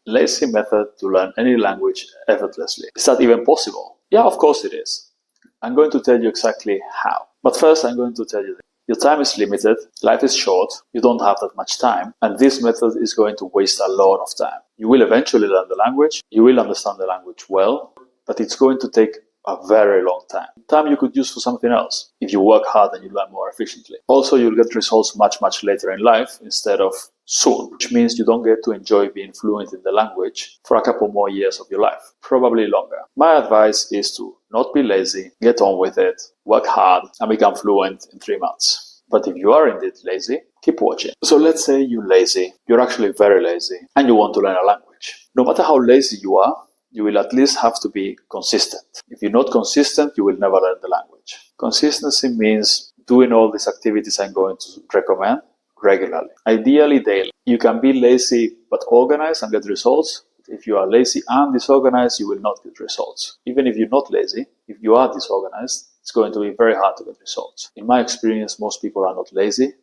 lazy method to learn any language effortlessly. Is that even possible? Yeah, of course it is. I'm going to tell you exactly how. But first I'm going to tell you that your time is limited, life is short, you don't have that much time, and this method is going to waste a lot of time. You will eventually learn the language, you will understand the language well, but it's going to take a very long time. Time you could use for something else if you work hard and you learn more efficiently. Also, you'll get results much later in life instead of soon, which means you don't get to enjoy being fluent in the language for a couple more years of your life, probably longer. My advice is to not be lazy, get on with it, work hard, and become fluent in 3 months. But if you are indeed lazy, keep watching. So let's say you're lazy, you're actually very lazy, and you want to learn a language. No matter how lazy you are, you will at least have to be consistent. If you're not consistent, you will never learn the language. Consistency means doing all these activities I'm going to recommend regularly, ideally daily. You can be lazy but organized and get results. If you are lazy and disorganized, you will not get results. Even if you're not lazy, if you are disorganized, it's going to be very hard to get results. In my experience, most people are not lazy.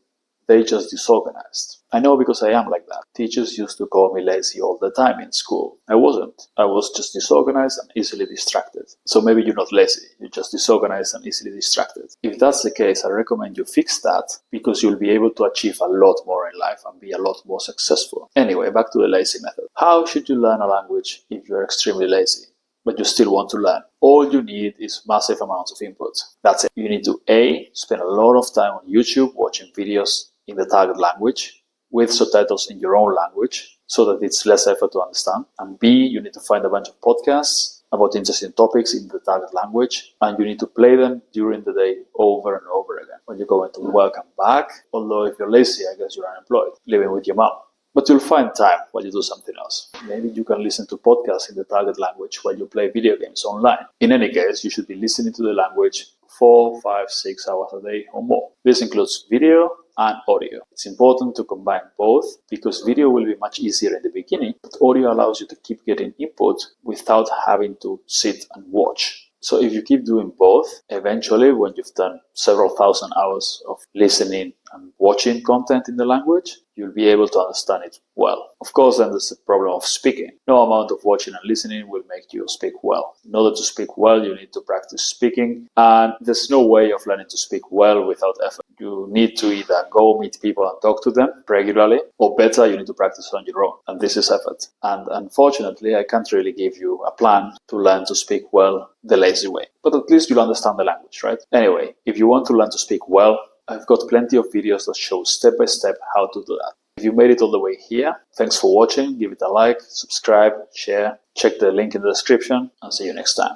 They're just disorganized. I know because I am like that. Teachers used to call me lazy all the time in school. I wasn't. I was just disorganized and easily distracted. So maybe you're not lazy. You're just disorganized and easily distracted. If that's the case, I recommend you fix that because you'll be able to achieve a lot more in life and be a lot more successful. Anyway, back to the lazy method. How should you learn a language if you're extremely lazy, but you still want to learn? All you need is massive amounts of input. That's it. You need to A, spend a lot of time on YouTube watching videos in the target language with subtitles in your own language so that it's less effort to understand. And B, you need to find a bunch of podcasts about interesting topics in the target language, and you need to play them during the day over and over again when you go into work and back. Although if you're lazy, I guess you're unemployed, living with your mom. But you'll find time while you do something else. Maybe you can listen to podcasts in the target language while you play video games online. In any case, you should be listening to the language 4, 5, 6 hours a day or more. This includes video and audio. It's important to combine both because video will be much easier in the beginning, but audio allows you to keep getting input without having to sit and watch. So if you keep doing both, eventually when you've done several thousand hours of listening and watching content in the language, you'll be able to understand it well. Of course, then there's the problem of speaking. No amount of watching and listening will make you speak well. In order to speak well, you need to practice speaking, and there's no way of learning to speak well without effort. You need to either go meet people and talk to them regularly, or better, you need to practice on your own, and this is effort. And unfortunately, I can't really give you a plan to learn to speak well the lazy way, but at least you'll understand the language, right? Anyway, if you want to learn to speak well, I've got plenty of videos that show step by step how to do that. If you made it all the way here, thanks for watching. Give it a like, subscribe, share, check the link in the description, and see you next time.